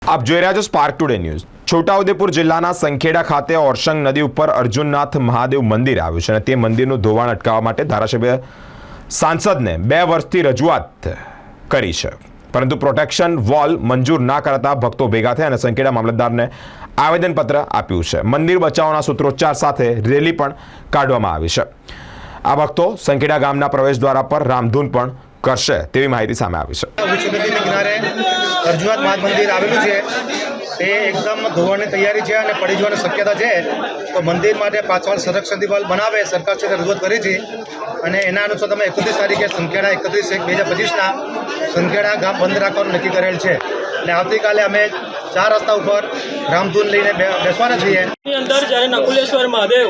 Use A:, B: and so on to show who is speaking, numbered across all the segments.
A: આપ જોઈ રહ્યા છો સ્પાર્ક ટુડે ન્યૂઝ। છોટાઉદેપુર જિલ્લાના સંખેડા ખાતે ઓરસંગ નદી ઉપર અર્જુનનાથ મહાદેવ મંદિર આવ્યું છે અને તે મંદિરનું ધોવાણ અટકાવવા માટે ધારાસભ્ય સાંસદને 2 વર્ષથી રજૂઆત કરી છે, પરંતુ પ્રોટેક્શન વોલ મંજૂર ના કરતા ભક્તો ભેગા થયા અને સંખેડા મામલતદારને આવેદનપત્ર આપ્યું છે। મંદિર બચાવના સૂત્રોચ્ચાર સાથે રેલી પણ કાઢવામાં આવી છે। આ ભક્તો સંખેડા ગામના પ્રવેશદ્વાર પર રામધૂન પણ કરશે તેવી માહિતી સામે આવી છે।
B: અર્જુનનાથ મહાદેવ મંદિર આવેલું છે તે એકદમ ધોવાણની તૈયારી છે અને પડી જવાની શક્યતા છે, તો મંદિર માટે પાછળ સંરક્ષણ દિવાલ બનાવે સરકાર સાથે રજૂઆત કરી છે અને એના અનુસાર તમે 31 તારીખે સંખેડા 31/1/2025ના સંખેડા ગામ બંધ રાખવાનું નક્કી કરેલ છે અને આવતીકાલે અમે 4 રસ્તા ઉપર રામધૂન લઈને બેસવાના છીએ।
C: અંદર જ્યારે નકુલેશ્વર મહાદેવ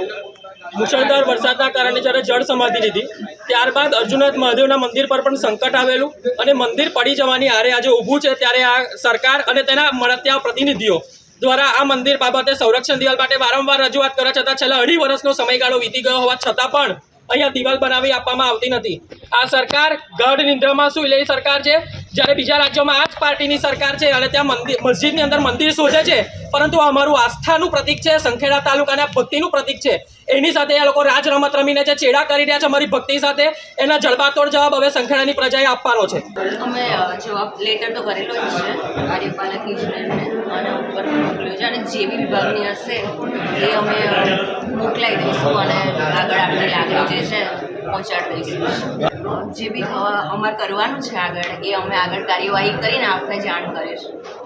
C: મુશળધાર વરસાદના કારણે જ્યારે જળ સમાધિ લીધી, ત્યારબાદ અર્જુનનાથ મહાદેવના મંદિર પર પણ સંકટ આવેલું અને મંદિર પડી જવાની આરે આજે ઊભું છે, ત્યારે આ સરકાર અને તેના મળતિયા પ્રતિનિધિઓ દ્વારા આ મંદિર બાબતે સંરક્ષણ દિવાલ માટે વારંવાર રજૂઆત કરવા છતાં છેલ્લા 2.5 વર્ષનો સમયગાળો વીતી ગયો હોવા છતાં પણ અહીંયા દિવાલ બનાવી આપવામાં આવતી નથી। આ સરકાર ગાઢ નિંદ્રામાં સૂઈ સરકાર છે, જ્યારે બીજા રાજ્યોમાં આ જ પાર્ટીની સરકાર છે અને ત્યાં મસ્જિદની અંદર મંદિર શોધે છે, પરંતુ અમારું આસ્થાનું પ્રતીક છે, સંખેડા તાલુકાના ભક્તિનું પ્રતીક છે, એની સાથે આ લોકો રાજ રમત રમીને જે ચેડા કરી રહ્યા છે અમારી ભક્તિ સાથે, એના જડબાતોડ જવાબ હવે સંખેડાની પ્રજાએ આપવાનો છે।
D: અમે જવાબ લેટર તો કરેલો જ છે કાર્યપાલક ઇજનેરને અને ઉપર મોકલ્યો છે અને જે બી વિભાગની હશે એ અમે મોકલાવી દઈશું અને આગળ આપણી લાગણી જે છે પહોંચાડી દઈશું। જે બી અમારે કરવાનું છે આગળ એ અમે આગળ કાર્યવાહી કરીને આપણે જાણ કરીશું।